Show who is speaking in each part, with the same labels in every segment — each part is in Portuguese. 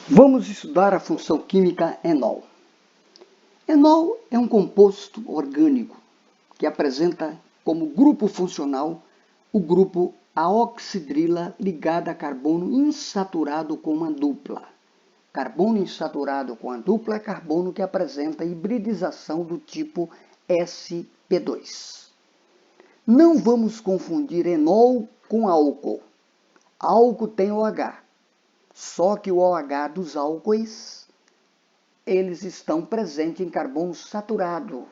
Speaker 1: Vamos estudar a função química enol. Enol é um composto orgânico que apresenta como grupo funcional o grupo aoxidrila ligada a carbono insaturado com uma dupla. Carbono insaturado com a dupla é carbono que apresenta hibridização do tipo sp2. Não vamos confundir enol com álcool. Álcool tem OH. Só que o OH dos álcoois, eles estão presentes em carbono saturado.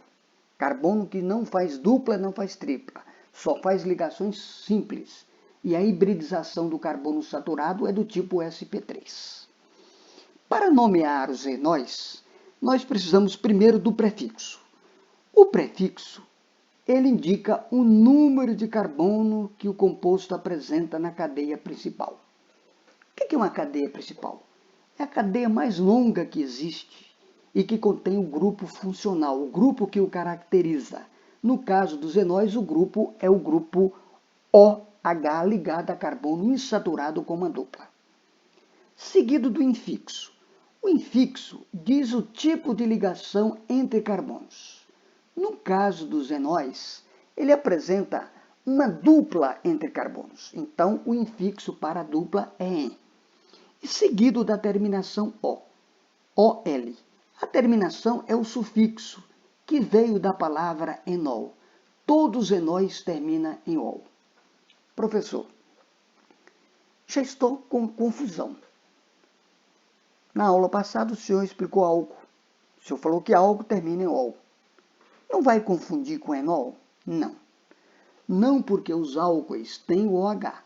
Speaker 1: Carbono que não faz dupla, não faz tripla. Só faz ligações simples. E a hibridização do carbono saturado é do tipo sp3. Para nomear os enóis, nós precisamos primeiro do prefixo. O prefixo, ele indica o número de carbono que o composto apresenta na cadeia principal. O que é uma cadeia principal? É a cadeia mais longa que existe e que contém o grupo funcional, o grupo que o caracteriza. No caso dos enóis, o grupo é o grupo OH ligado a carbono insaturado com uma dupla. Seguido do infixo. O infixo diz o tipo de ligação entre carbonos. No caso dos enóis, ele apresenta uma dupla entre carbonos. Então, o infixo para a dupla é en. E seguido da terminação O, OL. A terminação é o sufixo, que veio da palavra enol. Todos os enóis terminam em ol. Professor, já estou com confusão. Na aula passada o senhor explicou álcool. O senhor falou que álcool termina em ol. Não vai confundir com enol? Não. Não, porque os álcoois têm o OH,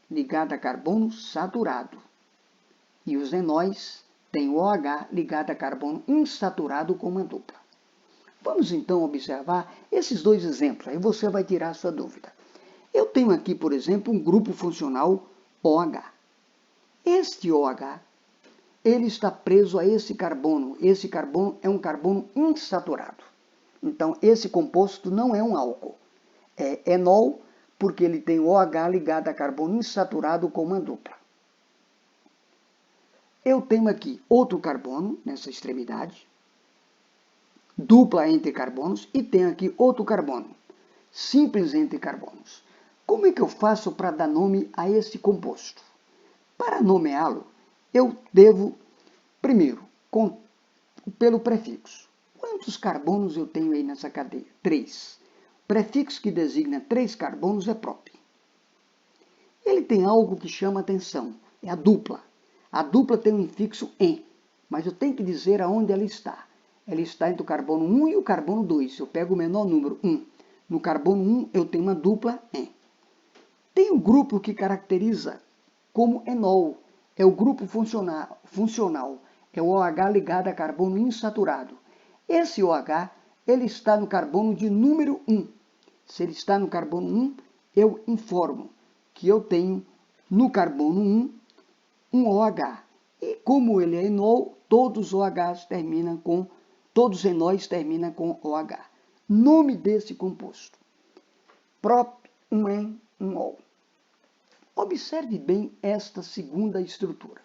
Speaker 1: ligado a carbono saturado. E os enóis têm o OH ligado a carbono insaturado com uma dupla. Vamos então observar esses dois exemplos, aí você vai tirar a sua dúvida. Eu tenho aqui, por exemplo, um grupo funcional OH. Este OH, ele está preso a esse carbono. Esse carbono é um carbono insaturado. Então, esse composto não é um álcool. É enol, porque ele tem o OH ligado a carbono insaturado com uma dupla. Eu tenho aqui outro carbono, nessa extremidade, dupla entre carbonos, e tenho aqui outro carbono, simples entre carbonos. Como é que eu faço para dar nome a esse composto? Para nomeá-lo, eu devo, primeiro, pelo prefixo. Quantos carbonos eu tenho aí nessa cadeia? 3. O prefixo que designa 3 carbonos é prop. Ele tem algo que chama atenção, é a dupla. A dupla tem um infixo en, mas eu tenho que dizer aonde ela está. Ela está entre o carbono 1 e o carbono 2. Eu pego o menor número, 1. No carbono 1 eu tenho uma dupla en. Tem um grupo que caracteriza como enol. É o grupo funcional. É o OH ligado a carbono insaturado. Esse OH, ele está no carbono de número 1. Se ele está no carbono 1, eu informo que eu tenho no carbono 1 um OH. E como ele é enol, todos os OHs terminam com, todos os enóis terminam com OH. Nome desse composto: prop, um en, um ol. Observe bem esta segunda estrutura.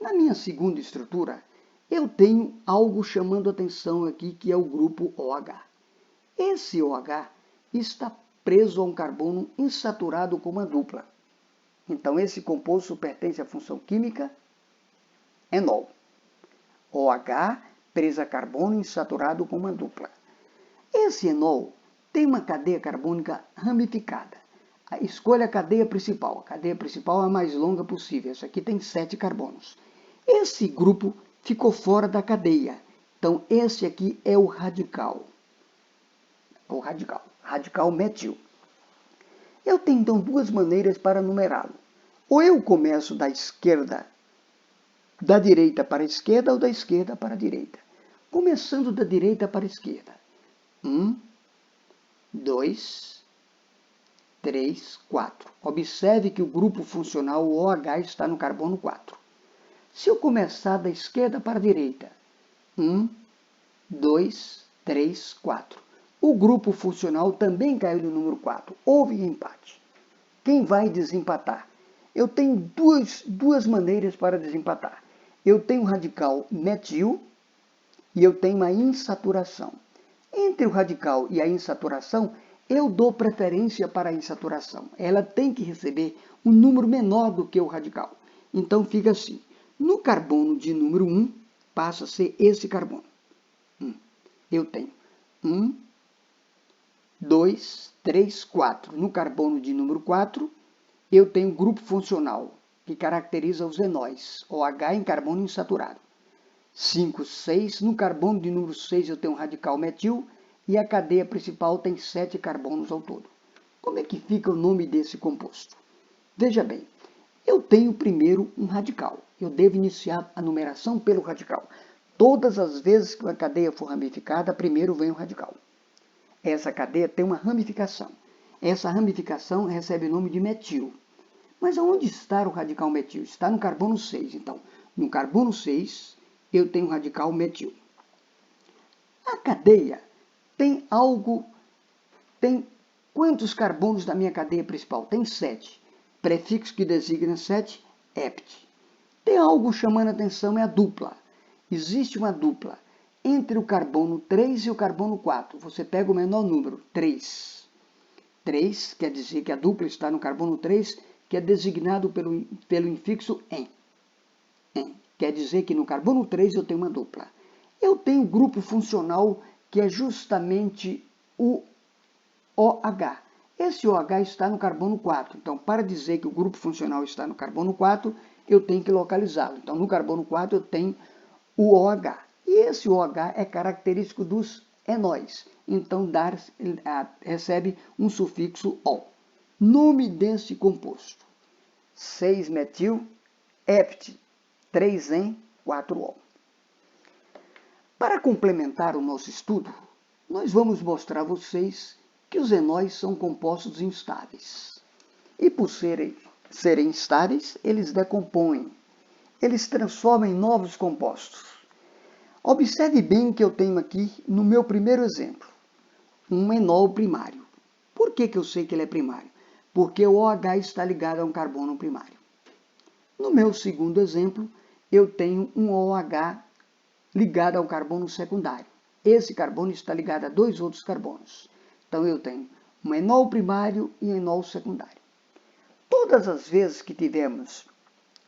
Speaker 1: Na minha segunda estrutura, eu tenho algo chamando atenção aqui, que é o grupo OH. Esse OH está preso a um carbono insaturado com uma dupla. Então, esse composto pertence à função química enol. OH preso a carbono insaturado com uma dupla. Esse enol tem uma cadeia carbônica ramificada. Escolha a cadeia principal. A cadeia principal é a mais longa possível. Essa aqui tem 7 carbonos. Esse grupo ficou fora da cadeia. Então, esse aqui é o radical. Radical metil. Eu tenho, então, duas maneiras para numerá-lo. Ou eu começo da direita para a esquerda, ou da esquerda para a direita. Começando da direita para a esquerda. 1, 2, 3, 4. Observe que o grupo funcional, o OH, está no carbono 4. Se eu começar da esquerda para a direita, 1, 2, 3, 4. O grupo funcional também caiu no número 4. Houve empate. Quem vai desempatar? Eu tenho duas maneiras para desempatar. eu tenho um radical metil e eu tenho uma insaturação. Entre o radical e a insaturação, eu dou preferência para a insaturação. Ela tem que receber um número menor do que o radical. Então fica assim. No carbono de número 1, passa a ser esse carbono. Eu tenho 1, 2, 3, 4. No carbono de número 4, eu tenho grupo funcional, que caracteriza os enóis, OH em carbono insaturado. 5, 6. No carbono de número 6, eu tenho um radical metil e a cadeia principal tem 7 carbonos ao todo. Como é que fica o nome desse composto? Veja bem, eu tenho primeiro um radical. Eu devo iniciar a numeração pelo radical. Todas as vezes que uma cadeia for ramificada, primeiro vem o radical. Essa cadeia tem uma ramificação. Essa ramificação recebe o nome de metil. Mas aonde está o radical metil? Está no carbono 6. Então, no carbono 6, eu tenho o radical metil. A cadeia tem quantos carbonos da minha cadeia principal? Tem 7. Prefixo que designa 7, hept. Tem algo chamando a atenção, é a dupla. Existe uma dupla entre o carbono 3 e o carbono 4. Você pega o menor número, 3. 3 quer dizer que a dupla está no carbono 3, que é designado pelo infixo em. Quer dizer que no carbono 3 eu tenho uma dupla. Eu tenho um grupo funcional que é justamente o OH. Esse OH está no carbono 4. Então, para dizer que o grupo funcional está no carbono 4, eu tenho que localizá-lo. Então, no carbono 4 eu tenho o OH. E esse OH é característico dos enóis. Então, recebe um sufixo O. Nome desse composto: 6-metil, hept, 3-en, 4-O. Para complementar o nosso estudo, nós vamos mostrar a vocês que os enóis são compostos instáveis. E por serem instáveis, eles decompõem. Eles transformam em novos compostos. Observe bem que eu tenho aqui, no meu primeiro exemplo, um enol primário. Por que eu sei que ele é primário? Porque o OH está ligado a um carbono primário. No meu segundo exemplo, eu tenho um OH ligado ao carbono secundário. Esse carbono está ligado a 2 outros carbonos. Então, eu tenho um enol primário e um enol secundário. Todas as vezes que tivermos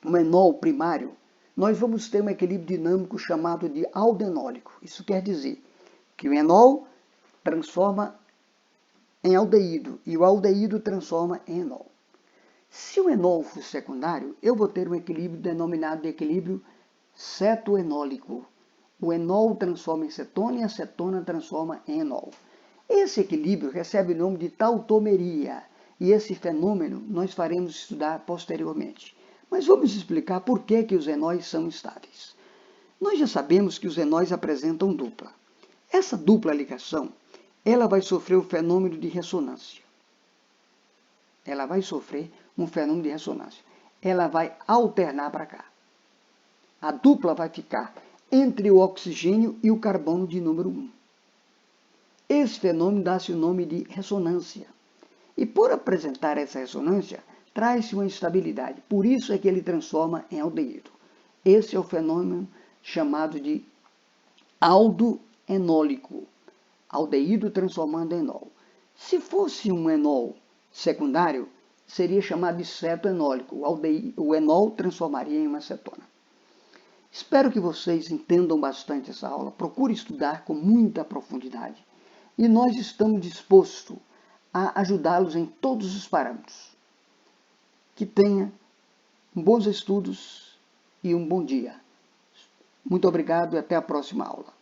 Speaker 1: um enol primário, nós vamos ter um equilíbrio dinâmico chamado de aldenólico. Isso quer dizer que o enol transforma em aldeído e o aldeído transforma em enol. Se o enol for secundário, eu vou ter um equilíbrio denominado de equilíbrio cetoenólico. O enol transforma em cetona e a cetona transforma em enol. Esse equilíbrio recebe o nome de tautomeria, e esse fenômeno nós faremos estudar posteriormente. Mas vamos explicar por que os enóis são instáveis. Nós já sabemos que os enóis apresentam dupla. Essa dupla ligação, ela vai sofrer o fenômeno de ressonância. Ela vai sofrer um fenômeno de ressonância. Ela vai alternar para cá. A dupla vai ficar entre o oxigênio e o carbono de número 1. Esse fenômeno dá-se o nome de ressonância. E por apresentar essa ressonância, traz-se uma instabilidade. Por isso é que ele transforma em aldeído. Esse é o fenômeno chamado de aldoenólico. Aldeído transformando em enol. Se fosse um enol secundário, seria chamado de cetoenólico. O enol transformaria em uma cetona. Espero que vocês entendam bastante essa aula. Procure estudar com muita profundidade. E nós estamos dispostos a ajudá-los em todos os parâmetros. Que tenha bons estudos e um bom dia. Muito obrigado e até a próxima aula.